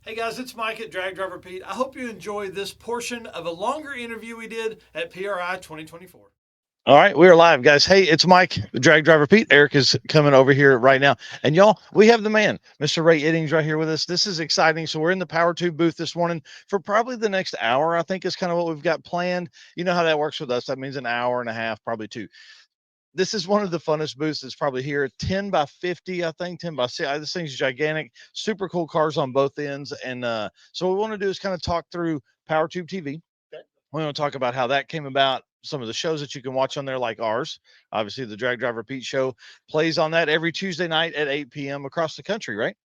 Hey guys, it's Mike at Drag Driver Pete. I hope you enjoyed this portion of a longer interview we did at PRI 2024. All right, we are live, guys. Hey, it's Mike, drag driver Pete. Eric is coming over here right now. And y'all, we have the man, Mr. Ray Iddings, right here with us. This is exciting. So we're in the PowerTube booth this morning for probably the next hour, I think is kind of what we've got planned. You know how that works with us. That means an hour and a half, probably two. This is one of the funnest booths that's probably here. 10 by 50, I think, 10 by 6. This thing's gigantic, super cool cars on both ends. And so what we want to do is kind of talk through PowerTube TV. We want to talk about how that came about, some of the shows that you can watch on there, like ours. Obviously, the Drag Driver Pete show plays on that every Tuesday night at 8 p.m. across the country, right?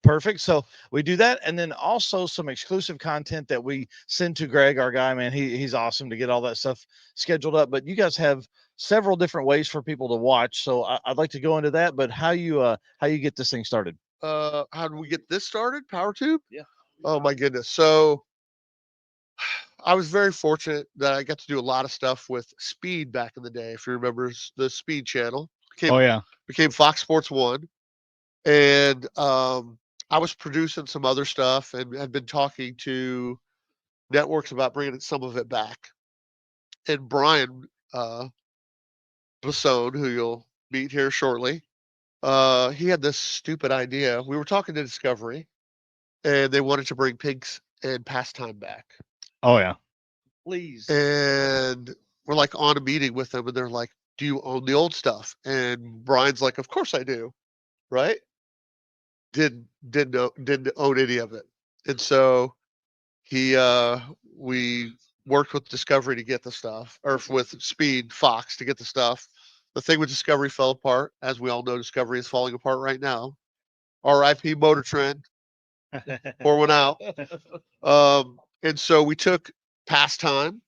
Perfect. So we do that, and then also some exclusive content that we send to Greg, our guy, man. He's awesome to get all that stuff scheduled up. But you guys have several different ways for people to watch. So I'd like to go into that. But how you get this thing started? How did we get this started? PowerTube? Yeah. Oh my goodness. So I was very fortunate that I got to do a lot of stuff with Speed back in the day. If you remember the Speed channel, Oh yeah. became Fox Sports One, and I was producing some other stuff and had been talking to networks about bringing some of it back. And Brian Bossone, who you'll meet here shortly, he had this stupid idea. We were talking to Discovery, and they wanted to bring Pigs and Pastime back. Oh yeah. Please. And we're like on a meeting with them, and they're like, "Do you own the old stuff?" And Brian's like, "Of course I do." Right? Didn't own any of it. And so he we worked with Discovery to get the stuff, or with Speed Fox to get the stuff. The thing with Discovery fell apart. As we all know, Discovery is falling apart right now. RIP Motor Trend. Pour one out. And so we took Pastime,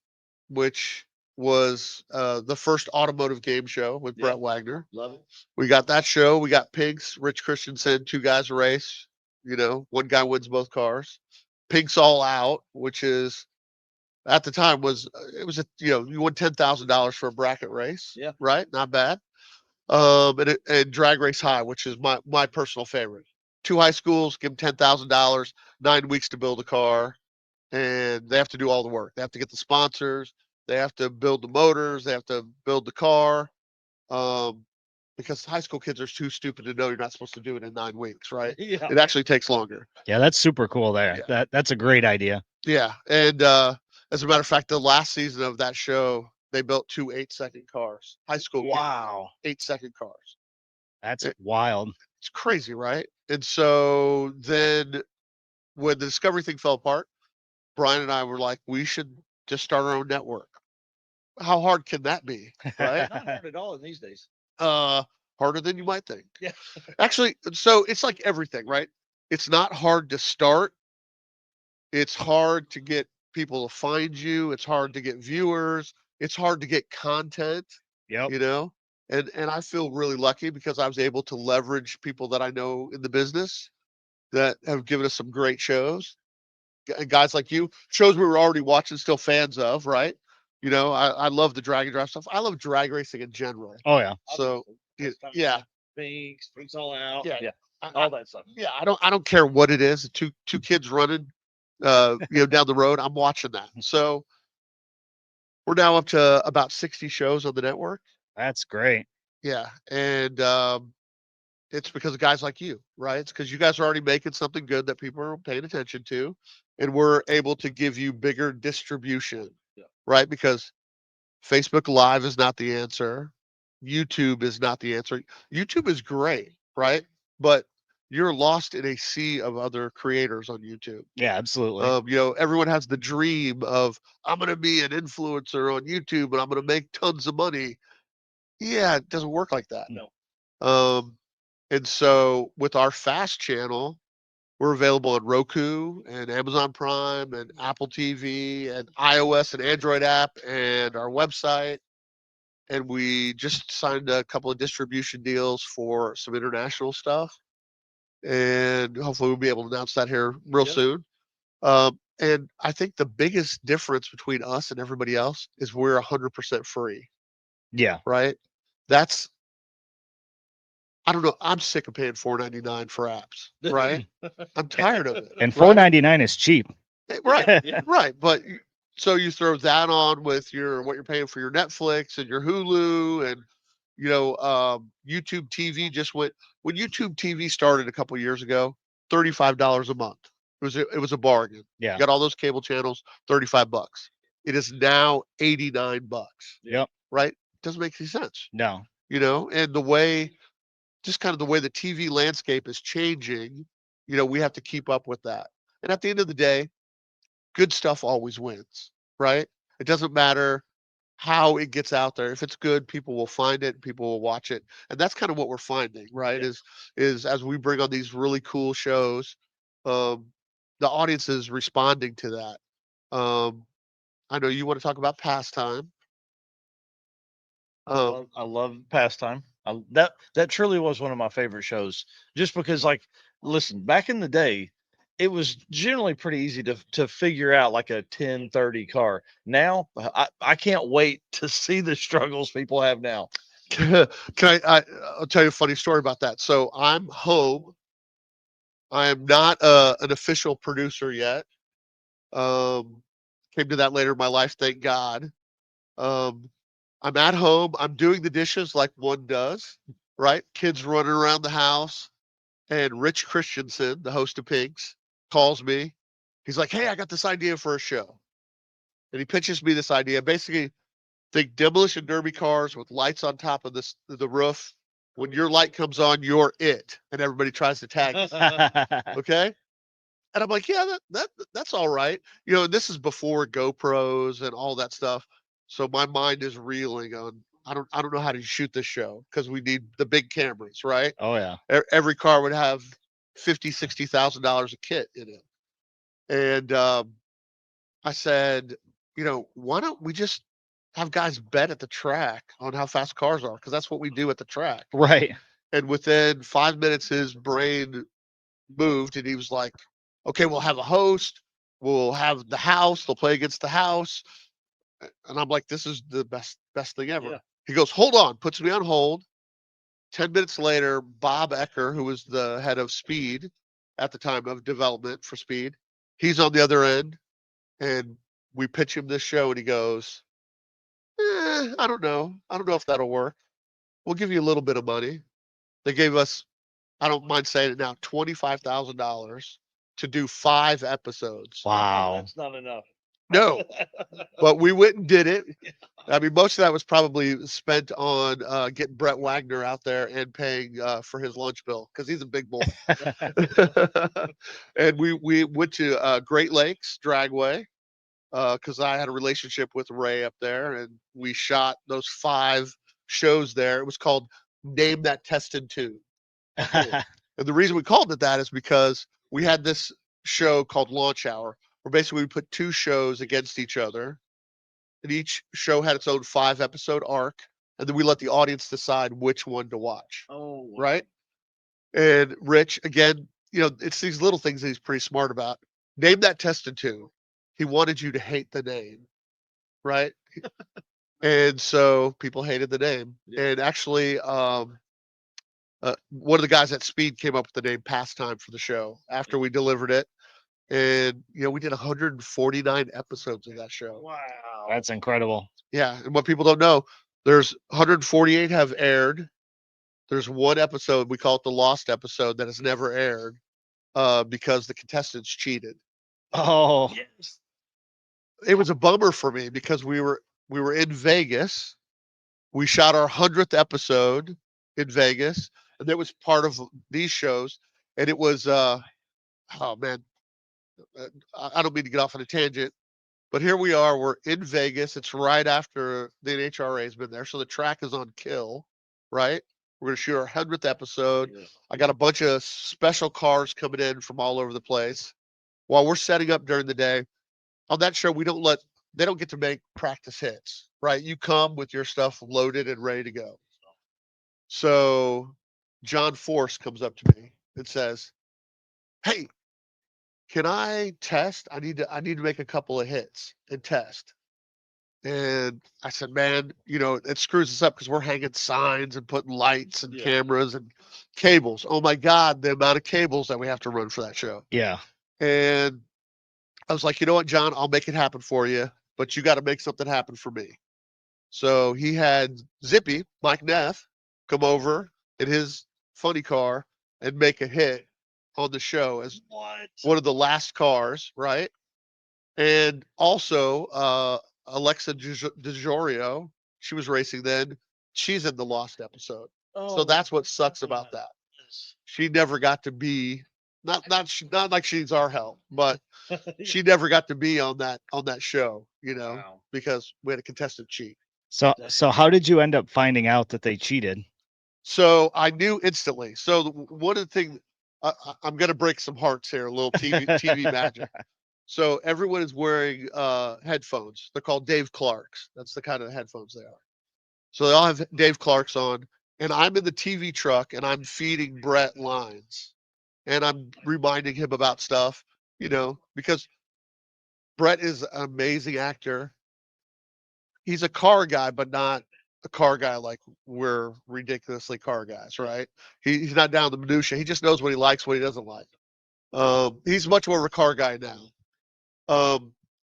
which was the first automotive game show with Brett Wagner. Love it. We got that show. We got Pigs, Rich Christensen, two guys a race. One guy wins both cars. Pigs All Out, which is at the time you won $10,000 for a bracket race. Yeah. Right, not bad. And Drag Race High, which is my personal favorite. Two high schools give them $10,000, 9 weeks to build a car, and they have to do all the work. They have to get the sponsors. They have to build the motors. They have to build the car. Because high school kids are too stupid to know you're not supposed to do it in 9 weeks, right? Yeah. It actually takes longer. Yeah, that's super cool there. Yeah. That's a great idea. Yeah. And as a matter of fact, the last season of that show, they built two 8-second cars. High school kids, Wow. 8-second cars. That's It- wild. It's crazy, right? And so then when the Discovery thing fell apart, Brian and I were like, we should just start our own network. How hard can that be, right? Not hard at all in these days. Harder than you might think. Yeah. Actually, so it's like everything, right? It's not hard to start. It's hard to get people to find you. It's hard to get viewers. It's hard to get content, Yep. And I feel really lucky because I was able to leverage people that I know in the business that have given us some great shows. Guys like you, shows we were already watching, still fans of, right? I love the drag and drive stuff. I love drag racing in general. Oh yeah. So yeah, Pigs All Out. yeah, All that stuff. yeah. I don't care what it is. Two kids running, down the road. I'm watching that. So we're now up to about 60 shows on the network. That's great. Yeah, and it's because of guys like you, right? It's because you guys are already making something good that people are paying attention to, and we're able to give you bigger distribution, right? Because Facebook Live is not the answer. YouTube is not the answer. YouTube is great, right? But you're lost in a sea of other creators on YouTube. Yeah, absolutely. Everyone has the dream of, I'm going to be an influencer on YouTube and I'm going to make tons of money. Yeah, it doesn't work like that. No. And so with our Fast channel, we're available on Roku and Amazon Prime and Apple TV and iOS and Android app and our website. And we just signed a couple of distribution deals for some international stuff. And hopefully we'll be able to announce that here real soon. And I think the biggest difference between us and everybody else is we're 100% free, Yeah. right? I don't know. I'm sick of paying $4.99 for apps, right? I'm tired of it. And right? $4.99 is cheap. Right, Yeah. right. But so you throw that on with what you're paying for your Netflix and your Hulu and YouTube TV just went when YouTube TV started a couple years ago, $35 a month. It was a bargain. Yeah. You got all those cable channels, $35. It is now $89. Yep. Right? Doesn't make any sense. No. And just kind of the way the TV landscape is changing, we have to keep up with that. And at the end of the day, good stuff always wins, right? It doesn't matter how it gets out there. If it's good, people will find it, people will watch it. And that's kind of what we're finding, right? Yeah. Is as we bring on these really cool shows, um, the audience is responding to that. I know you want to talk about pastime. I love Pastime. That truly was one of my favorite shows. Just because, like, listen, back in the day, it was generally pretty easy to figure out like a 1030 car. Now, I can't wait to see the struggles people have now. Can I'll tell you a funny story about that. So I'm home. I am not an official producer yet. Came to that later in my life, thank God. Um, I'm at home. I'm doing the dishes like one does, right? Kids running around the house. And Rich Christensen, the host of Pigs, calls me. He's like, "Hey, I got this idea for a show." And he pitches me this idea. Basically, think demolition derby cars with lights on top of the roof. When your light comes on, you're it. And everybody tries to tag you. Okay? And I'm like, yeah, that's all right. And this is before GoPros and all that stuff. So my mind is reeling on I don't know how to shoot this show because we need the big cameras, right? Oh yeah. Every car would have $50,000-$60,000 a kit in it. And I said, why don't we just have guys bet at the track on how fast cars are? Because that's what we do at the track. Right. And within 5 minutes, his brain moved and he was like, okay, we'll have a host. We'll have the house. They'll play against the house. And I'm like, this is the best thing ever. Yeah. He goes, hold on, puts me on hold. 10 minutes later, Bob Ecker, who was the head of Speed at the time of development for Speed, he's on the other end. And we pitch him this show and he goes, I don't know. I don't know if that'll work. We'll give you a little bit of money. They gave us, I don't mind saying it now, $25,000 to do 5 episodes. Wow. That's not enough. No, but we went and did it. I mean, most of that was probably spent on getting Brett Wagner out there and paying for his lunch bill because he's a big boy. And we went to Great Lakes Dragway because I had a relationship with Ray up there, and we shot those 5 shows there. It was called Name That Test and Tune. And the reason we called it that is because we had this show called Launch Hour, where basically we put 2 shows against each other, and each show had its own 5-episode arc, and then we let the audience decide which one to watch. Oh, wow. Right? And Rich, again, it's these little things that he's pretty smart about. Name That Test and Tune. He wanted you to hate the name, right? And so people hated the name. Yeah. And actually, one of the guys at Speed came up with the name Pastime for the show after we delivered it. And, we did 149 episodes of that show. Wow. That's incredible. Yeah. And what people don't know, there's 148 have aired. There's one episode, we call it the lost episode, that has never aired because the contestants cheated. Oh. Yes. It was a bummer for me because we were in Vegas. We shot our 100th episode in Vegas, and it was part of these shows. And it was, oh man, I don't mean to get off on a tangent, but here we are. We're in Vegas. It's right after the NHRA has been there, so the track is on kill, right? We're gonna shoot our 100th episode. Yeah. I got a bunch of special cars coming in from all over the place. While we're setting up during the day, on that show, they don't get to make practice hits, right? You come with your stuff loaded and ready to go. So John Force comes up to me and says, "Hey, can I test? I need to make a couple of hits and test." And I said, man, you know, it screws us up because we're hanging signs and putting lights and cameras and cables. Oh my God, the amount of cables that we have to run for that show. Yeah. And I was like, you know what, John, I'll make it happen for you, but you got to make something happen for me. So he had Zippy, Mike Neff, come over in his funny car and make a hit on the show as one of the last cars, right? And also Alexa DiGiorio, she was racing then. She's in the Lost episode. So that's what sucks about that. She never got to be not like she's our help, but she never got to be on that show, you know, because we had a contestant cheat. So how did you end up finding out that they cheated? So I knew instantly. So one of the things I'm going to break some hearts here, a little TV magic. So everyone is wearing headphones. They're called Dave Clark's. That's the kind of headphones they are. So they all have Dave Clark's on, and I'm in the TV truck and I'm feeding Brett lines, and I'm reminding him about stuff, you know, because Brett is an amazing actor. He's a car guy, but not a car guy like we're ridiculously car guys, right? He's not down the minutia. He just knows what he likes, what he doesn't like. He's much more of a car guy now.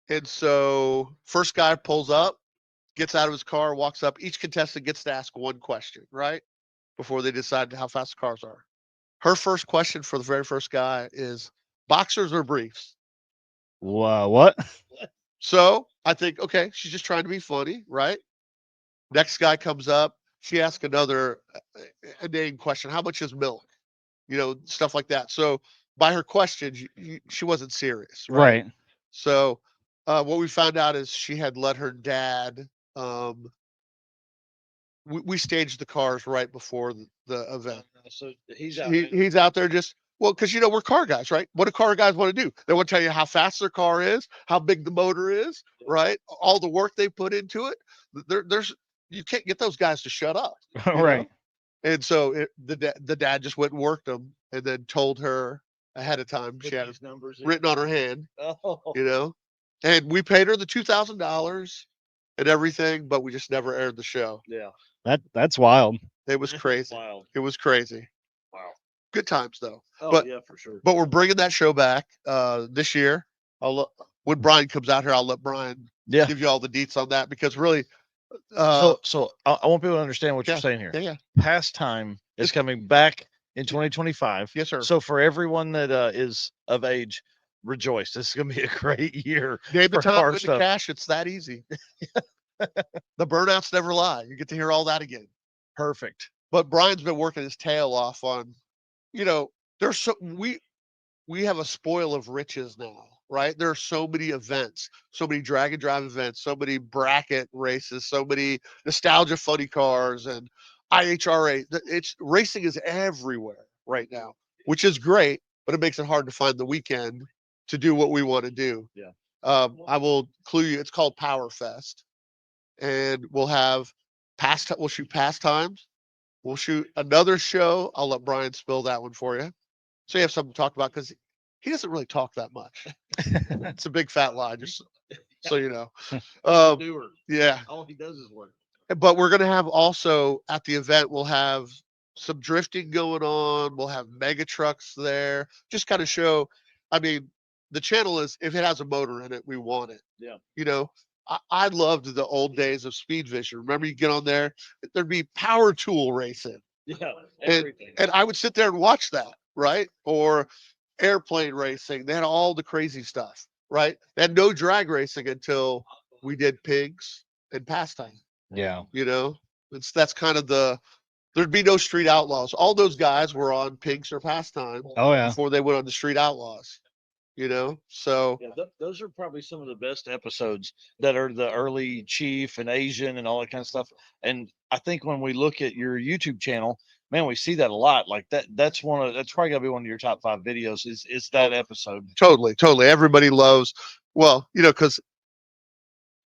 And so first guy pulls up, gets out of his car, walks up. Each contestant gets to ask one question, right? Before they decide how fast the cars are. Her first question for the very first guy is boxers or briefs? Wow, what? So I think, okay, she's just trying to be funny, right? Next guy comes up. She asks another inane question. How much is milk? You know, stuff like that. So by her question, she wasn't serious, right? Right. So what we found out is she had let her dad. We staged the cars right before the event. So he's out. He's out there just because you know we're car guys, right? What do car guys want to do? They want to tell you how fast their car is, how big the motor is, right? All the work they put into it. There's you can't get those guys to shut up, you know? Right. And so the dad just went and worked them, and then told her ahead of time. She had his numbers written on her hand, you know. And we paid her the $2,000 and everything, but we just never aired the show. Yeah. That's wild. It was crazy. Wild. It was crazy. Wow. Good times though. Oh but yeah, for sure. but we're bringing that show back this year. When Brian comes out here, I'll let Brian give you all the deets on that because really. So I want people to understand what you're saying here. Yeah. Pastime is coming back in 2025. Yes, sir. So for everyone that is of age, rejoice. This is going to be a great year. Name the for time, car win the stuff. cash. It's that easy. The burnouts never lie. You get to hear all that again. Perfect. But Brian's been working his tail off on, you know, there's so we have a spoil of riches now, right? There are so many events, so many drag and drive events, so many bracket races, so many nostalgia funny cars and IHRA. It's racing is everywhere right now, which is great, but it makes it hard to find the weekend to do what we want to do. Yeah. I will clue you. It's called PowerFest, and we'll have we'll shoot pastimes. We'll shoot another show. I'll let Brian spill that one for you. So you have something to talk about because he doesn't really talk that much. It's a big fat lie, just so you know. Yeah. All he does is work. But we're gonna have also at the event, we'll have some drifting going on. We'll have mega trucks there. Just kind of show. I mean, the channel is if it has a motor in it, we want it. Yeah. You know, I loved the old days of Speed Vision. Remember, you get on there, there'd be power tool racing. Yeah. And I would sit there and watch that, right? Or airplane racing. They had all the crazy stuff, right? They had no drag racing until we did pigs and pastime. Yeah. You know, that's kind of there'd be no street outlaws. All those guys were on pigs or pastime Oh yeah. before they went on the street outlaws. You know, so Yeah, those are probably some of the best episodes that are the early Chief and Asian and all that kind of stuff. And I think when we look at your YouTube channel, man, we see that a lot. Like that's probably gotta be one of your top 5 videos is that episode. totally. Everybody loves, well, you know, because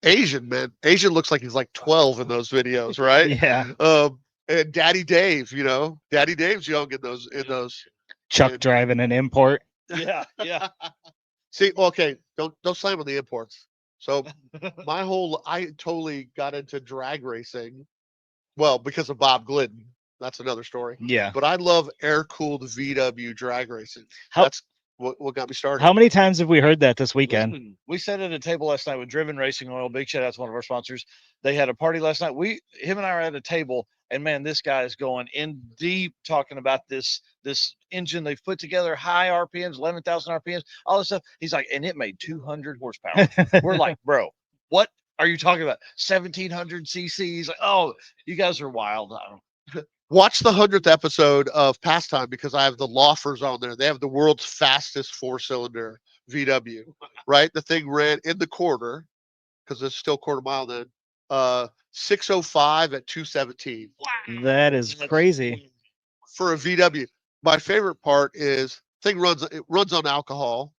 Asian looks like he's like 12 in those videos, right? Yeah. And Daddy Dave, you know, Daddy Dave's young in those. Chuck driving an import. Yeah, yeah. See, okay, don't slam on the imports. So I totally got into drag racing. Well, because of Bob Glidden. That's another story. Yeah. But I love air-cooled VW drag racing. How- That's what got me started. How many times have we heard that this weekend? Listen, we sat at a table last night with Driven Racing Oil. Big shout out to one of our sponsors. They had a party last night. Him and I are at a table, and man, this guy is going in deep talking about this engine they've put together, high RPMs, 11,000 RPMs, all this stuff. He's like, and it made 200 horsepower. We're like, bro, what are you talking about? 1,700 cc's. Like, oh, you guys are wild. Watch the 100th episode of Pastime because I have the Loffers on there. They have the world's fastest 4-cylinder VW, right? The thing ran in the quarter because it's still quarter mile then. 605 at 217 That is crazy. for a VW. My favorite part is it runs on alcohol,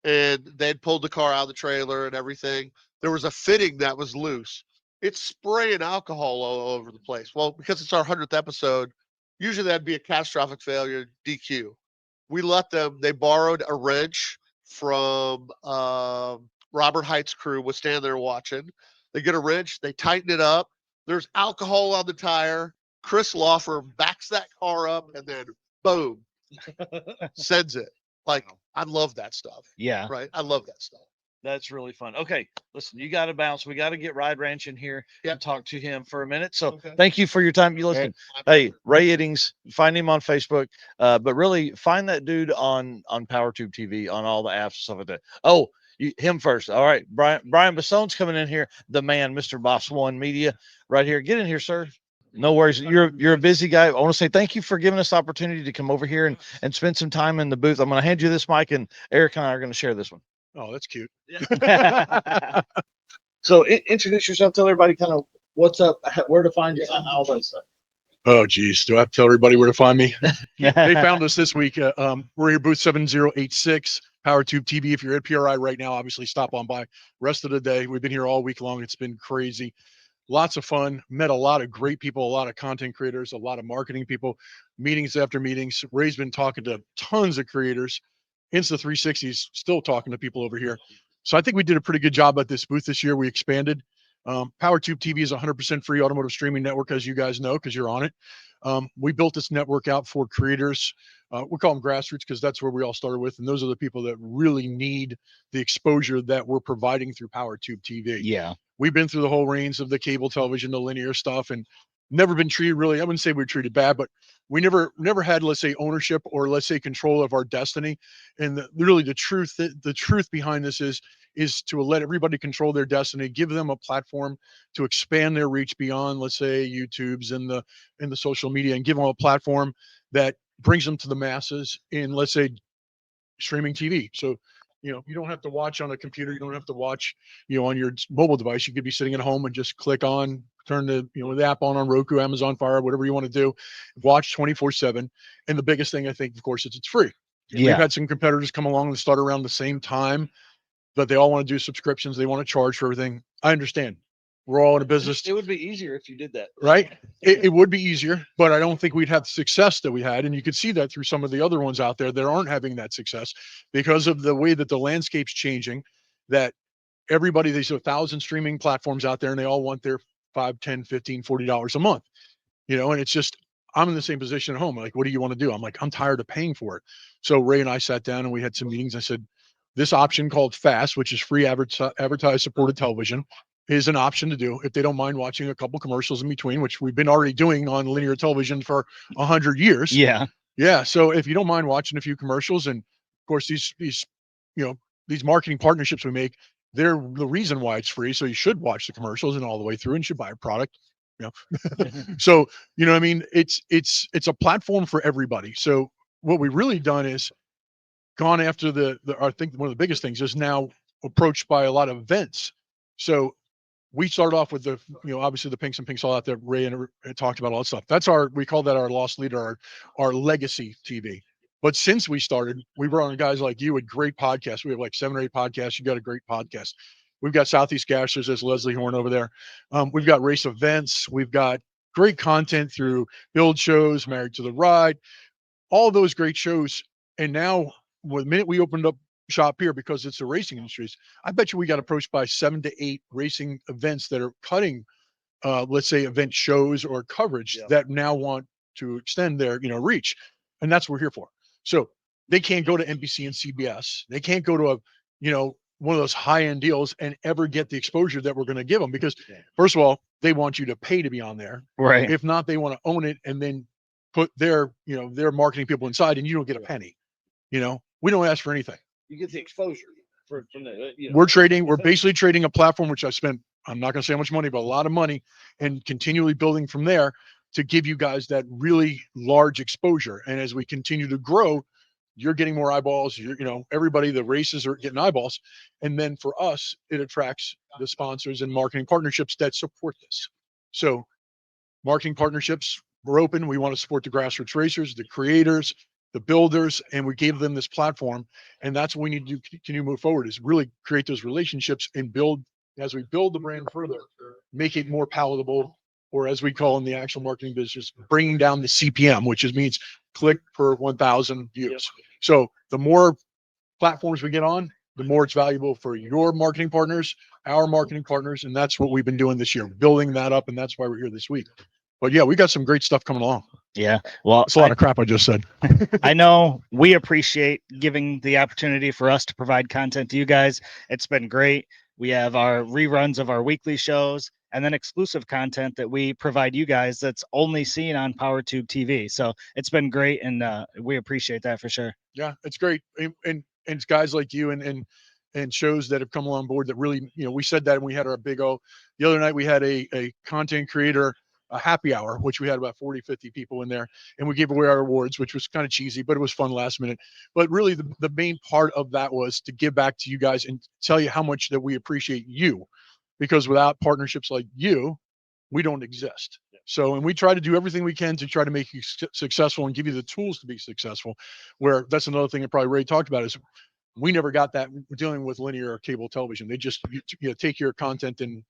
and they'd pulled the car out of the trailer and everything. There was a fitting that was loose. It's spraying alcohol all over the place. Well, because it's our 100th episode, usually that'd be a catastrophic failure, DQ. They borrowed a wrench from Robert Height's crew, was standing there watching. They get a wrench, they tighten it up. There's alcohol on the tire. Chris Lawfer backs that car up and then boom, sends it. Like, I love that stuff. Yeah. Right? I love that stuff. That's really fun. Okay, listen, you got to bounce. We got to get Ride Ranch in here and talk to him for a minute. So thank you for your time. You listen. Hey, Ray Iddings, find him on Facebook, but really find that dude on PowerTube TV, on all the apps and stuff like that. Oh, him first. All right, Brian Bossone's coming in here. The man, Mr. Bossone Media, right here. Get in here, sir. No worries. You're a busy guy. I want to say thank you for giving us the opportunity to come over here and spend some time in the booth. I'm going to hand you this mic, and Eric and I are going to share this one. Oh, that's cute. So introduce yourself. Tell everybody kind of what's up, where to find you, all that stuff. Oh, geez. Do I have to tell everybody where to find me? They found us this week. We're here, booth 7086, PowerTube TV. If you're at PRI right now, obviously stop on by. Rest of the day, we've been here all week long. It's been crazy. Lots of fun. Met a lot of great people, a lot of content creators, a lot of marketing people, meetings after meetings. Ray's been talking to tons of creators. Insta360's still talking to people over here. So I think we did a pretty good job at this booth this year. We expanded. PowerTube TV is 100% free automotive streaming network, as you guys know, because you're on it. We built this network out for creators. We call them grassroots because that's where we all started with. And those are the people that really need the exposure that we're providing through PowerTube TV. Yeah. We've been through the whole range of the cable television, the linear stuff, and never been treated really, I wouldn't say we were treated bad, but we never had, let's say, ownership or let's say control of our destiny. And really the truth behind this is to let everybody control their destiny, give them a platform to expand their reach beyond, let's say, YouTube's and the social media, and give them a platform that brings them to the masses in, let's say, streaming TV. So, you don't have to watch on a computer. You don't have to watch, on your mobile device. You could be sitting at home and just click on, turn the app on Roku, Amazon Fire, whatever you want to do, watch 24/7. And the biggest thing, I think, of course, is it's free. Yeah. We've had some competitors come along and start around the same time, but they all want to do subscriptions. They want to charge for everything. I understand. We're all in a business. It would be easier if you did that. Right? It would be easier, but I don't think we'd have the success that we had. And you could see that through some of the other ones out there that aren't having that success because of the way that the landscape's changing, that there's 1,000 streaming platforms out there and they all want their $5, $10, $15, $40 a month, and it's just, I'm in the same position at home. Like, what do you want to do? I'm like, I'm tired of paying for it. So Ray and I sat down and we had some meetings. I said, this option called FAST, which is free advertised supported television, is an option to do if they don't mind watching a couple commercials in between, which we've been already doing on linear television for 100 years. Yeah. Yeah. So if you don't mind watching a few commercials, and of course these marketing partnerships we make, they're the reason why it's free. So you should watch the commercials and all the way through, and you should buy a product. So, I mean, it's a platform for everybody. So what we've really done is gone after I think one of the biggest things is now approached by a lot of events. So we started off with obviously the Pinks and Pinks all out there. Ray and talked about all that stuff. We call that our lost leader, our legacy TV. But since we started, we brought on guys like you with great podcasts. We have like 7 or 8 podcasts. You got a great podcast. We've got Southeast Gashers, there's Leslie Horn over there. We've got race events. We've got great content through build shows, Married to the Ride, all those great shows. And now, the minute we opened up shop here because it's the racing industries. I bet you we got approached by 7 to 8 racing events that are cutting, let's say, event shows or coverage that now want to extend their, reach, and that's what we're here for. So they can't go to NBC and CBS. They can't go to one of those high-end deals and ever get the exposure that we're going to give them because, first of all, they want you to pay to be on there. Right. If not, they want to own it and then put their marketing people inside, and you don't get a penny. We don't ask for anything. You get the exposure from the. We're basically trading a platform which I'm not going to say how much money, but a lot of money, and continually building from there to give you guys that really large exposure. And as we continue to grow, you're getting more eyeballs. Everybody, the races are getting eyeballs. And then for us, it attracts the sponsors and marketing partnerships that support this. So marketing partnerships, we're open. We want to support the grassroots racers, the creators, the builders, and we gave them this platform. And that's what we need to continue to move forward, is really create those relationships and build, as we build the brand further, make it more palatable, or as we call in the actual marketing business, bringing down the CPM, which means click per 1,000 views. So the more platforms we get on, the more it's valuable for your marketing partners, our marketing partners. And that's what we've been doing this year, building that up. And that's why we're here this week. But yeah, we got some great stuff coming along. Yeah. Well, it's a lot of crap I just said. I know we appreciate giving the opportunity for us to provide content to you guys. It's been great. We have our reruns of our weekly shows and then exclusive content that we provide you guys that's only seen on PowerTube TV. So it's been great, and we appreciate that for sure. Yeah, it's great. And it's guys like you and shows that have come on board that really, we said that when we had our big O. The other night we had a content creator, a happy hour, which we had about 40, 50 people in there, and we gave away our awards, which was kind of cheesy, but it was fun last minute. But really the main part of that was to give back to you guys and tell you how much that we appreciate you, because without partnerships like you, we don't exist. So, and we try to do everything we can to try to make you successful and give you the tools to be successful, where that's another thing that probably Ray talked about is we never got that dealing with linear or cable television. They just take your content and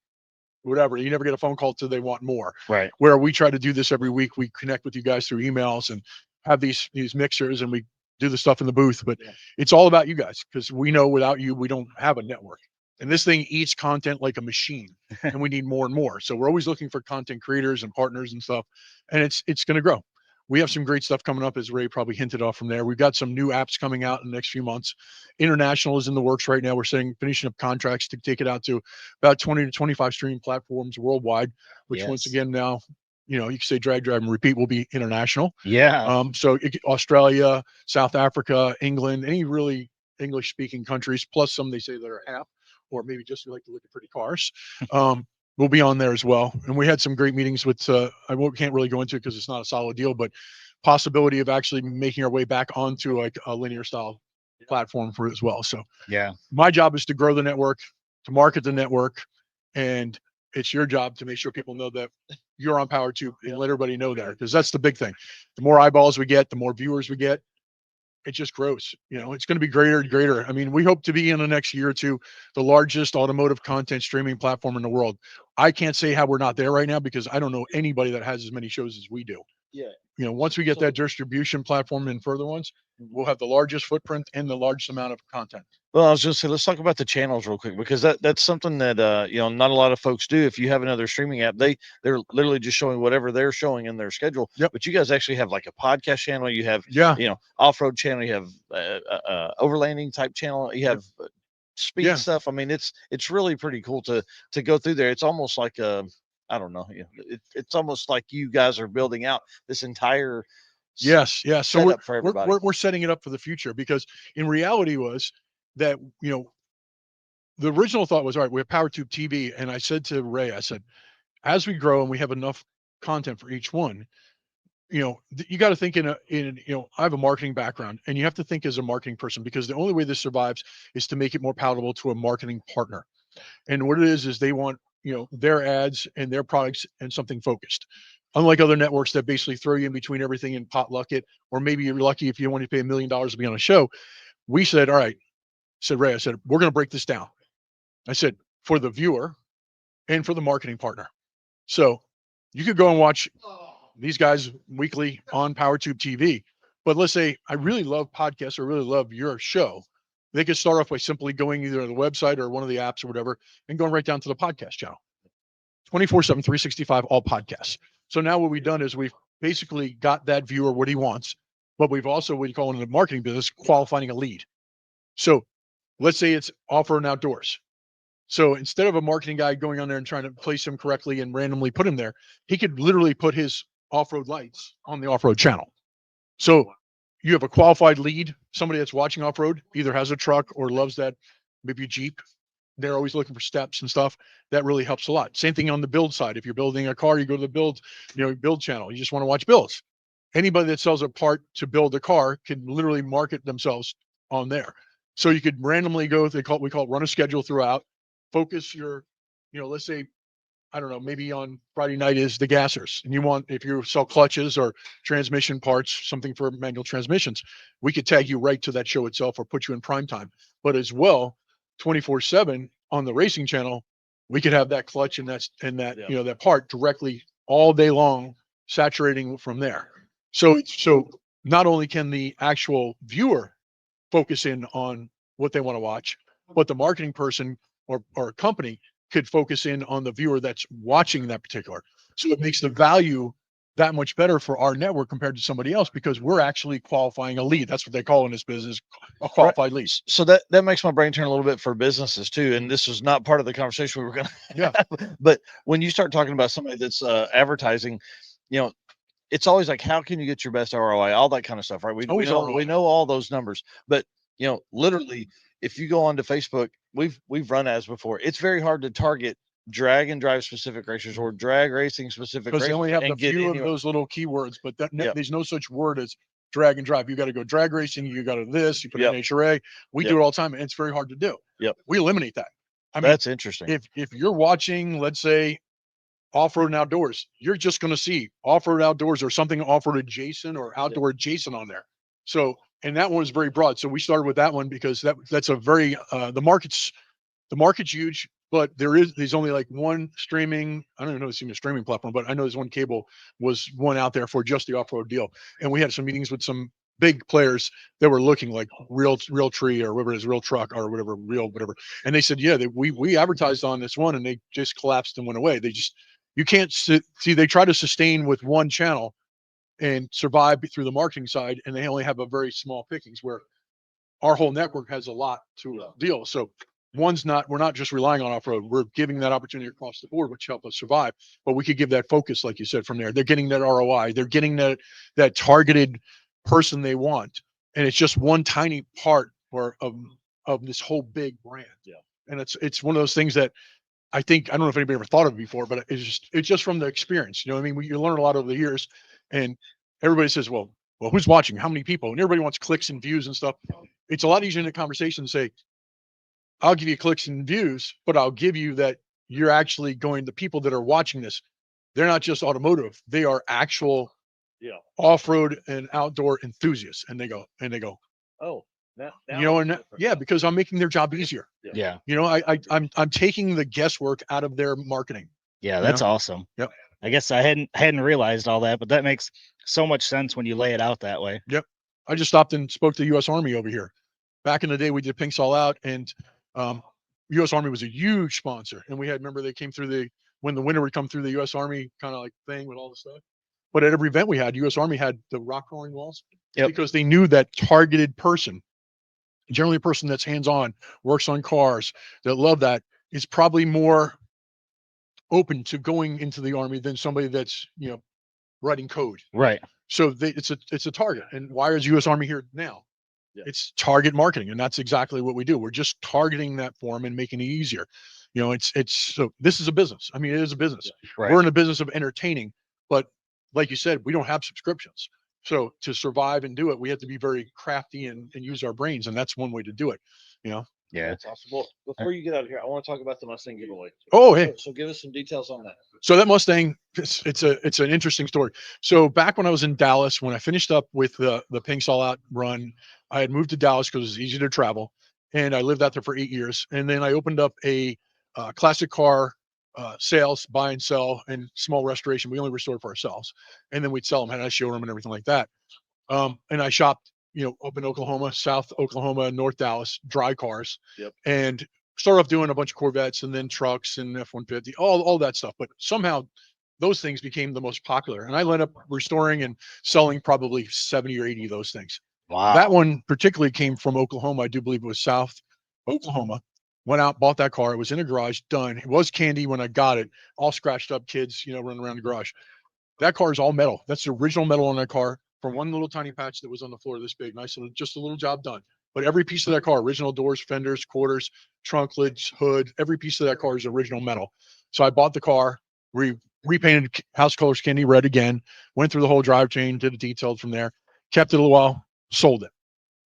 whatever. You never get a phone call till they want more. Right. Where we try to do this every week. We connect with you guys through emails and have these mixers, and we do the stuff in the booth. But it's all about you guys, because we know without you, we don't have a network. And this thing eats content like a machine, and we need more and more. So we're always looking for content creators and partners and stuff. And it's going to grow. We have some great stuff coming up, as Ray probably hinted off from there. We've got some new apps coming out in the next few months. International is in the works right now. We're finishing up contracts to take it out to about 20 to 25 streaming platforms worldwide, which once again now, you can say drag, drive, and repeat will be international. Yeah. So Australia, South Africa, England, any really English speaking countries, plus some they say that are half, or maybe just like to look at pretty cars. We'll be on there as well. And we had some great meetings with, can't really go into it because it's not a solid deal, but possibility of actually making our way back onto like a linear style platform for it as well. So my job is to grow the network, to market the network, and it's your job to make sure people know that you're on PowerTube and let everybody know that, because that's the big thing. The more eyeballs we get, the more viewers we get, it just grows. It's going to be greater and greater. I mean, we hope to be in the next year or two the largest automotive content streaming platform in the world. I can't say how we're not there right now, because I don't know anybody that has as many shows as we do. Once we get that distribution platform and further ones, we'll have the largest footprint and the largest amount of content. Well, I was just saying, let's talk about the channels real quick, because that's something that not a lot of folks do. If you have another streaming app, they're literally just showing whatever they're showing in their schedule. But you guys actually have like a podcast channel. You have off-road channel. You have overlanding type channel. You have speed stuff. I mean, it's really pretty cool to go through there. It's almost like I don't know. It's almost like you guys are building out this entire So we're setting it up for the future, because in reality was that the original thought was, all right, we have PowerTube TV, and I said to Ray, I said, as we grow and we have enough content for each one, you got to think I have a marketing background, and you have to think as a marketing person, because the only way this survives is to make it more palatable to a marketing partner. And what it is they want their ads and their products and something focused. Unlike other networks that basically throw you in between everything and potluck it, or maybe you're lucky if you want to pay $1 million to be on a show. We said, all right, Ray, I said, we're going to break this down. I said, for the viewer and for the marketing partner. So you could go and watch these guys weekly on PowerTube TV. But let's say I really love podcasts, or really love your show. They could start off by simply going either to the website or one of the apps or whatever, and going right down to the podcast channel. 24/7, 365, all podcasts. So now what we've done is we've basically got that viewer what he wants, but we've also, what you call in the marketing business, qualifying a lead. So let's say it's off-road and outdoors. So instead of a marketing guy going on there and trying to place him correctly and randomly put him there, he could literally put his off-road lights on the off-road channel. So you have a qualified lead, somebody that's watching off-road, either has a truck or loves that, maybe a Jeep. They're always looking for steps and stuff. That really helps a lot. Same thing on the build side. If you're building a car, you go to the build channel. You just want to watch builds. Anybody that sells a part to build a car can literally market themselves on there. So you could randomly go, we call it run a schedule throughout, focus your, let's say, I don't know, maybe on Friday night is the gassers, and if you sell clutches or transmission parts, something for manual transmissions, we could tag you right to that show itself or put you in prime time. But as well, 24/7 on the racing channel, we could have that clutch and that that part directly all day long, saturating from there. So not only can the actual viewer focus in on what they want to watch, but the marketing person or company could focus in on the viewer that's watching that particular. So it makes the value that much better for our network compared to somebody else, because we're actually qualifying a lead. That's what they call in this business, a qualified lead. So that makes my brain turn a little bit for businesses too. And this was not part of the conversation we were going to have. But when you start talking about somebody that's advertising, it's always like, how can you get your best ROI, all that kind of stuff, right? We know all those numbers, but literally, if you go onto Facebook, we've run ads before. It's very hard to target drag and drive specific racers or drag racing specific, because they only have a few of those little keywords, but there's no such word as drag and drive. You got to go drag racing, you got to this, you put in HRA. We do it all the time, and it's very hard to do. We eliminate that. I mean, that's interesting. If you're watching, let's say, off-road and outdoors, you're just going to see off-road outdoors or something off-road adjacent or outdoor adjacent on there. So, and that one is very broad. So we started with that one because that's a very the market's huge, but there's only like one streaming. I don't even know if it's even a streaming platform, but I know there's one cable was one out there for just the off-road deal. And we had some meetings with some big players that were looking like Real Tree or whatever it is, Real Truck or whatever, whatever. And they said, we advertised on this one and they just collapsed and went away. You can't see, they try to sustain with one channel and survive through the marketing side, and they only have a very small pickings, where our whole network has a lot to deal. So we're not just relying on off-road. We're giving that opportunity across the board, which help us survive. But we could give that focus, like you said, from there. They're getting that ROI. They're getting that targeted person they want. And it's just one tiny part of this whole big brand. Yeah. And it's one of those things that I don't know if anybody ever thought of it before, but it's just from the experience. You learn a lot over the years, and everybody says, well, who's watching? How many people? And everybody wants clicks and views and stuff. It's a lot easier in a conversation to say, I'll give you clicks and views, but I'll give you that you're actually the people that are watching this, they're not just automotive. They are actual off-road and outdoor enthusiasts. And they go, oh, because I'm making their job easier. Yeah. I'm taking the guesswork out of their marketing. Yeah, that's awesome. Yep. I guess I hadn't realized all that, but that makes so much sense when you lay it out that way. Yep. I just stopped and spoke to the U.S. Army over here. Back in the day, we did Pinks All Out, and U.S. Army was a huge sponsor. And remember they came through when the winter would come through the U.S. Army kind of like thing with all the stuff. But at every event we had, U.S. Army had the rock crawling walls because they knew that targeted person, generally a person that's hands-on, works on cars, that love that, is probably more open to going into the Army than somebody that's writing code. Right. So it's a target. And why is U.S. Army here now? Yeah. It's target marketing, and that's exactly what we do. We're just targeting that for them and making it easier. So this is a business. I mean, it is a business. Yeah. Right. We're in the business of entertaining, but like you said, we don't have subscriptions. So to survive and do it, we have to be very crafty and use our brains, and that's one way to do it. Yeah, that's awesome. Well, before you get out of here, I want to talk about the Mustang giveaway. Oh, hey. So give us some details on that. So that Mustang, it's an interesting story. So back when I was in Dallas, when I finished up with the Pinks All Out run, I had moved to Dallas because it was easy to travel, and I lived out there for 8 years. And then I opened up a classic car sales, buy and sell, and small restoration. We only restored for ourselves, and then we'd sell them, had a showroom and everything like that. And I shopped up in Oklahoma, South Oklahoma, North Dallas, dry cars. Yep. And started off doing a bunch of Corvettes and then trucks and F-150, all that stuff. But somehow those things became the most popular. And I ended up restoring and selling probably 70 or 80 of those things. Wow. That one particularly came from Oklahoma. I do believe it was South Oklahoma. Went out, bought that car. It was in a garage, done. It was candy when I got it, all scratched up kids, running around the garage. That car is all metal. That's the original metal on that car from one little tiny patch that was on the floor this big. Nice little, just a little job done. But every piece of that car, original doors, fenders, quarters, trunk lids, hood, every piece of that car is original metal. So I bought the car, repainted house colors candy red again, went through the whole drivetrain, did it detailed from there, kept it a little while, sold it,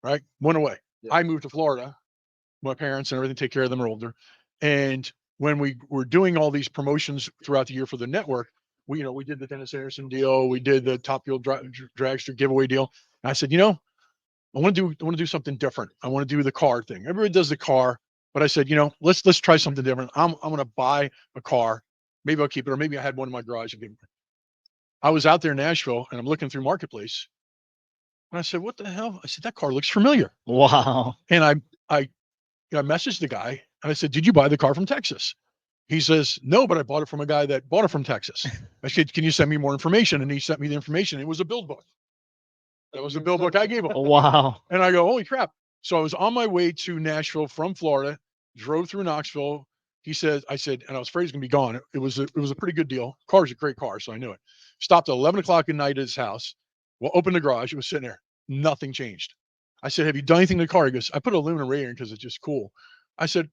right? Went away. Yeah. I moved to Florida. My parents and everything, take care of them, are older. And when we were doing all these promotions throughout the year for the network, we did the Dennis Anderson deal, we did the Top Fuel Dragster giveaway deal. And I said, I want to do something different. I want to do the car thing. Everybody does the car, but I said, let's try something different. I'm going to buy a car. Maybe I'll keep it, or maybe I had one in my garage. I was out there in Nashville and I'm looking through Marketplace, and I said, what the hell? I said, that car looks familiar. Wow. And I messaged the guy and I said, did you buy the car from Texas? He says, no, but I bought it from a guy that bought it from Texas. I said, can you send me more information? And he sent me the information. It was a build book. That was the build book I gave him. Wow. And I go, holy crap. So I was on my way to Nashville from Florida, drove through Knoxville. I said, and I was afraid he was going to be gone. It was a pretty good deal. Car's a great car, so I knew it. Stopped at 11 o'clock at night at his house. Well, opened the garage. It was sitting there. Nothing changed. I said, have you done anything to the car? He goes, I put aluminum radiator in because it's just cool. I said,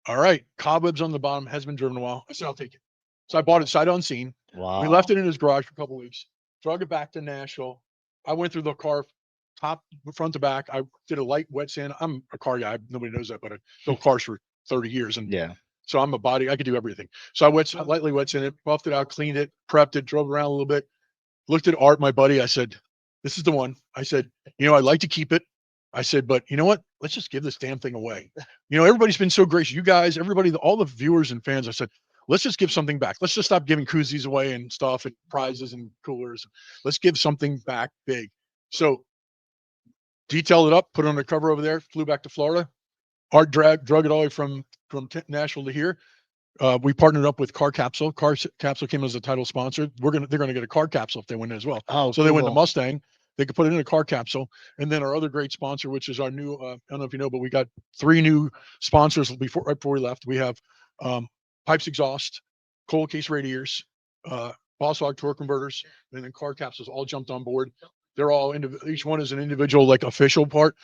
all right, cobwebs on the bottom, has been driven a while. I said, I'll take it. So I bought it sight unseen. Wow. We left it in his garage for a couple of weeks, drug it back to Nashville. I went through the car top, front to back. I did a light wet sand. I'm a car guy. Nobody knows that, but I built cars for 30 years. And Yeah. so I'm a body. I could do everything. So I lightly wet sanded it, buffed it out, cleaned it, prepped it, drove around a little bit, looked at Art, my buddy. I said, this is the one. I said, I'd like to keep it. I said, but you know what? Let's just give this damn thing away. Everybody's been so gracious. You guys, everybody, all the viewers and fans, I said, let's just give something back. Let's just stop giving koozies away and stuff and prizes and coolers. Let's give something back big. So detailed it up, put it on the cover over there, flew back to Florida. Art drug it all the way from Nashville to here. We partnered up with Car Capsule. Car Capsule came as a title sponsor. They're gonna get a car capsule if they win as well. Oh, so they win the cool. Mustang. They could put it in a car capsule. And then our other great sponsor, which is our new, I don't know if you know, but we got 3 new sponsors right before we left. We have Pipes Exhaust, Cold Case Radiators, Bossone torque converters, and then car capsules all jumped on board. They're all each one is an individual, like official part.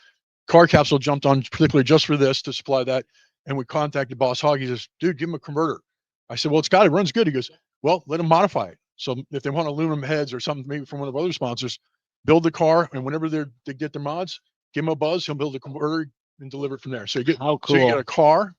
Car Capsule jumped on particularly just for this to supply that. And we contacted Boss Hog. He says, dude, give him a converter. I said, well, it runs good. He goes, well, let him modify it. So if they want aluminum heads or something, maybe from one of our other sponsors, build the car. And whenever they get their mods, give him a buzz. He'll build a converter and deliver it from there. So you get, How cool. So you get a car,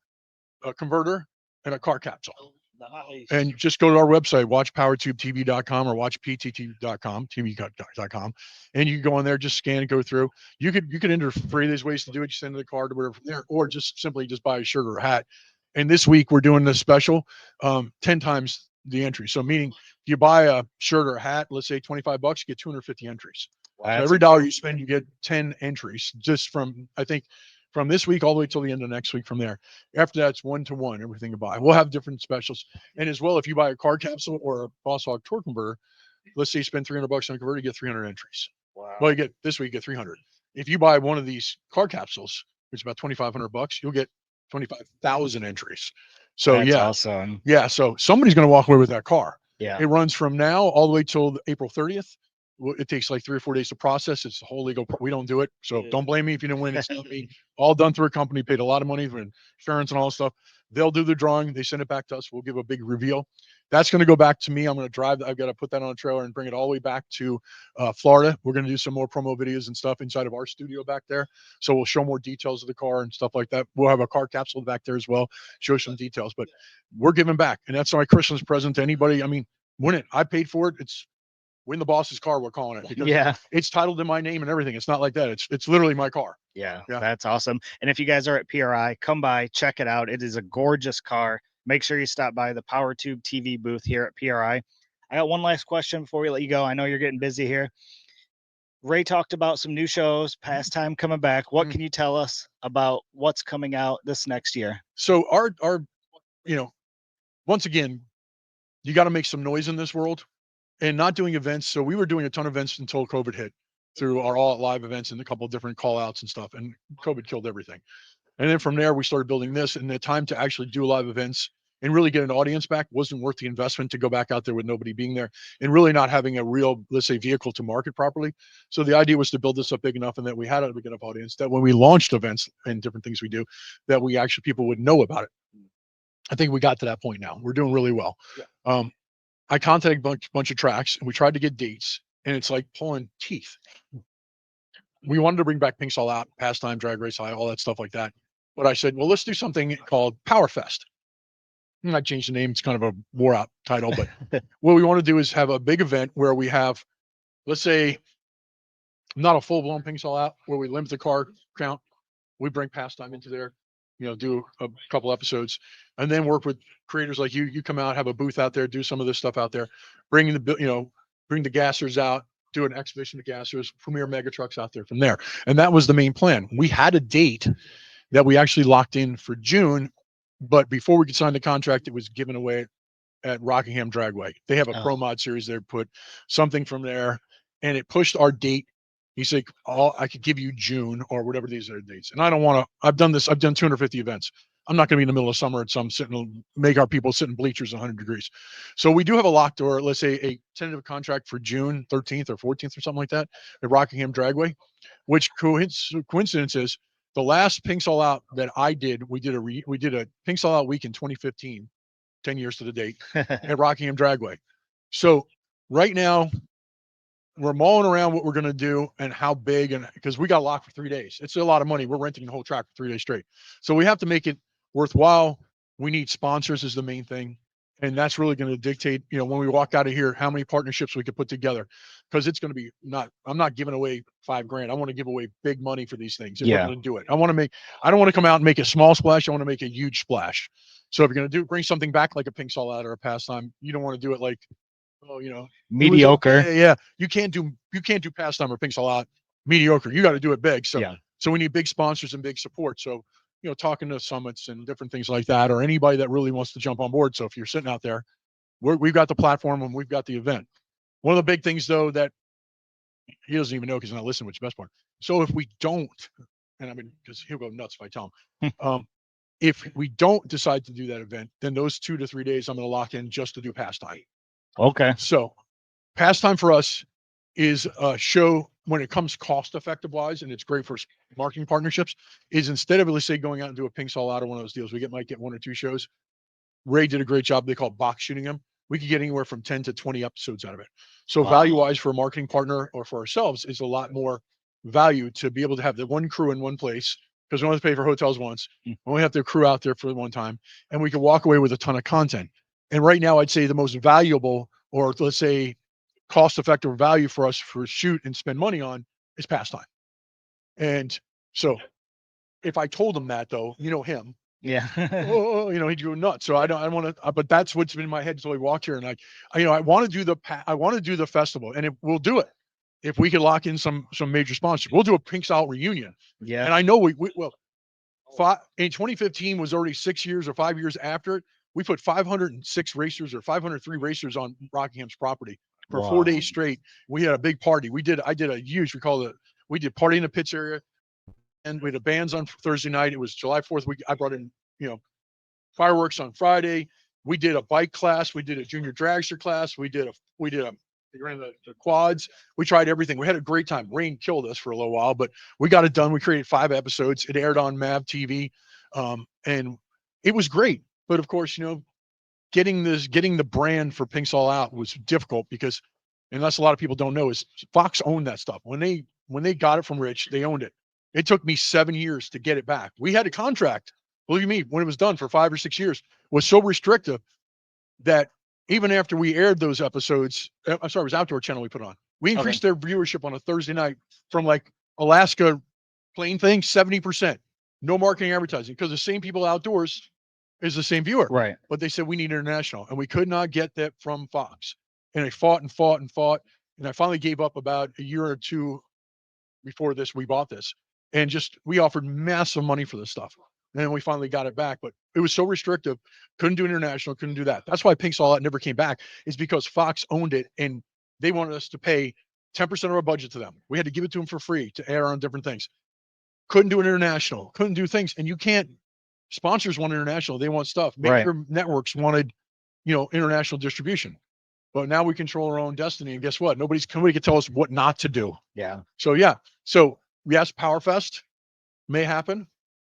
a converter, and a car capsule. Nice. And just go to our website, watch PowerTubeTV.com or watch PTT.com, TV.com, and you can go on there, just scan and go through. You could enter free. There's ways to do it. You send the card to whatever from there, or just simply buy a shirt or a hat. And this week we're doing this special, 10 times the entry. So meaning if you buy a shirt or a hat, let's say $25, you get 250 entries. So every dollar you spend, you get 10 entries just from, I think, from this week all the way till the end of next week from there. After that, it's 1-to-1, everything you buy. We'll have different specials. And as well, if you buy a car capsule or a Boss Hog torque converter, let's say you spend $300 on a converter, you get 300 entries. Wow. Well, this week you get 300. If you buy one of these car capsules, which is about $2,500, you'll get 25,000 entries. So That's yeah, awesome. yeah. So somebody's going to walk away with that car. Yeah. It runs from now all the way till April 30th. It takes like 3 or 4 days to process. It's a whole legal. We don't do it. So don't blame me if you didn't win. It's not me. All done through a company, paid a lot of money for insurance and all that stuff. They'll do the drawing. They send it back to us. We'll give a big reveal. That's going to go back to me. I'm going to drive. I've got to put that on a trailer and bring it all the way back to Florida. We're going to do some more promo videos and stuff inside of our studio back there. So we'll show more details of the car and stuff like that. We'll have a car capsule back there as well. Show some details, but we're giving back. And that's my Christmas present to anybody. I mean, win it. I paid for it. It's win the boss's car, we're calling it. Because yeah. It's titled in my name and everything. It's not like that. It's literally my car. Yeah, Yeah. That's awesome. And if you guys are at PRI, come by, check it out. It is a gorgeous car. Make sure you stop by the PowerTube TV booth here at PRI. I got one last question before we let you go. I know you're getting busy here. Ray talked about some new shows, Pastime coming back. What Mhm. can you tell us about what's coming out this next year? So you know, once again, you got to make some noise in this world and not doing events. So we were doing a ton of events until COVID hit through our all live events and a couple of different call outs and stuff. And COVID killed everything. And then from there, we started building this, and the time to actually do live events and really get an audience back wasn't worth the investment to go back out there with nobody being there and really not having a real, let's say, vehicle to market properly. So the idea was to build this up big enough and that we had a big enough audience that when we launched events and different things we do, that we actually people would know about it. I think we got to that point now. We're doing really well. Yeah. I contacted a bunch of tracks and we tried to get dates, and it's like pulling teeth. We wanted to bring back Pinks All Out, Pastime, Drag Race High, all that stuff like that. But I said, well, let's do something called PowerFest. And I changed the name. It's kind of a wore out title, but what we want to do is have a big event where we have, let's say, not a full blown Pinks All Out, where we limit the car count. We bring Pastime into there, do a couple episodes, and then work with creators like you. You come out, have a booth out there, do some of this stuff out there, bring the gassers out, do an exhibition of gassers, premiere mega trucks out there from there. And that was the main plan. We had a date that we actually locked in for June, but before we could sign the contract, it was given away at Rockingham Dragway. They have a pro mod series. They put something from there, and it pushed our date. He's like, "Oh, I could give you June or whatever these are dates." And I don't want to. I've done this. I've done 250 events. I'm not going to be in the middle of summer at some sitting, make our people sit in bleachers 100 degrees. So we do have a locked, or let's say a tentative contract for June 13th or 14th or something like that at Rockingham Dragway, which coincidence is the last Pinks All Out that I did. We did a Pinks All Out week in 2015, 10 years to the date at Rockingham Dragway. So right now, we're mulling around what we're going to do and how big, and because we got locked for 3 days. It's a lot of money. We're renting the whole track for 3 days straight. So we have to make it worthwhile. We need sponsors is the main thing. And that's really going to dictate, when we walk out of here, how many partnerships we could put together. Because it's going to be I'm not giving away $5,000. I want to give away big money for these things. If we're going to do it. I don't want to come out and make a small splash. I want to make a huge splash. So if you're going to bring something back like a Pinks All Out or a Pastime, you don't want to do it like, mediocre. Yeah. You can't do Pastime or Pinks All Out mediocre. You got to do it big. So we need big sponsors and big support. So, talking to summits and different things like that, or anybody that really wants to jump on board. So if you're sitting out there, we've got the platform and we've got the event. One of the big things though, that he doesn't even know because he's not listening, which is the best part. So if we don't, because he'll go nuts if I tell him, if we don't decide to do that event, then those 2 to 3 days I'm going to lock in just to do Pastime. Okay. So Pastime for us is a show when it comes cost effective wise, and it's great for marketing partnerships, is instead of, let's say, going out and do a Pinks All Out or one of those deals, might get 1 or 2 shows. Ray did a great job. They call it box shooting them. We could get anywhere from 10 to 20 episodes out of it. So value wise for a marketing partner or for ourselves is a lot more value to be able to have the one crew in one place, because we don't have to pay for hotels once. We only have the crew out there for one time, and we can walk away with a ton of content. And right now, I'd say the most valuable, or let's say cost-effective value for us for shoot and spend money on, is Pastime. And so if I told him that though, him, he'd go nuts. So I don't want to, but that's what's been in my head until we walked here. And I want to do the festival, and we'll do it. If we could lock in some major sponsors, we'll do a Pinks Out reunion. Yeah. And I know we will. In 2015 was already 6 years or 5 years after it. We put 506 racers or 503 racers on Rockingham's property for 4 days straight. We had a big party. I did a huge, we did party in the pits area, and we had bands on Thursday night. It was July 4th. I brought in, fireworks on Friday. We did a bike class. We did a junior dragster class. We ran the quads. We tried everything. We had a great time. Rain killed us for a little while, but we got it done. We created 5 episodes. It aired on MAV TV. And it was great. But of course, getting the brand for Pinks All Out was difficult because, and that's a lot of people don't know, is Fox owned that stuff. When they got it from Rich, they owned it. It took me 7 years to get it back. We had a contract, believe me, when it was done for 5 or 6 years, was so restrictive that even after we aired those episodes, it was Outdoor Channel we put on. We increased their viewership on a Thursday night from like Alaska plane thing, 70%. No marketing, advertising, because the same people outdoors is the same viewer. Right. But they said we need international, and we could not get that from Fox. And I fought and fought and fought. And I finally gave up about a year or 2 before this, we bought this, and just we offered massive money for this stuff. And then we finally got it back, but it was so restrictive. Couldn't do international, couldn't do that. That's why Pink's All Out never came back, is because Fox owned it and they wanted us to pay 10% of our budget to them. We had to give it to them for free to air on different things. Couldn't do an international, couldn't do things. And you can't, sponsors want international, they want stuff. Major networks wanted, international distribution. But now we control our own destiny. And guess what? Nobody can tell us what not to do. Yeah. So yeah. So yes, PowerFest may happen,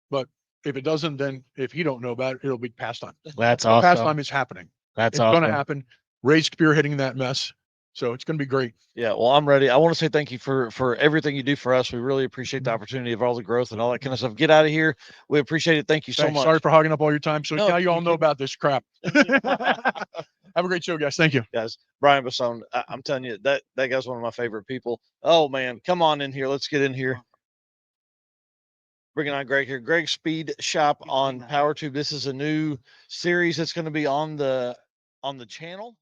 but if it doesn't, then if you don't know about it, it'll be pastime. That's awesome. Pastime is happening. That's It's awesome. going to happen. Ray's spearheading that mess. So it's going to be great. Yeah, well, I'm ready. I want to say thank you for everything you do for us. We really appreciate the opportunity of all the growth and all that kind of stuff. Get out of here. We appreciate it. Thank you so Thanks. much. Sorry for hogging up all your time. So No, now you all you know can- about this crap. Have a great show, guys. Thank you. Guys, Brian Bossone, I'm telling you, that guy's one of my favorite people. Oh, man, come on in here. Let's get in here. Bringing on Greg here. Greg's Speed Shop on PowerTube. This is a new series that's going to be on the channel.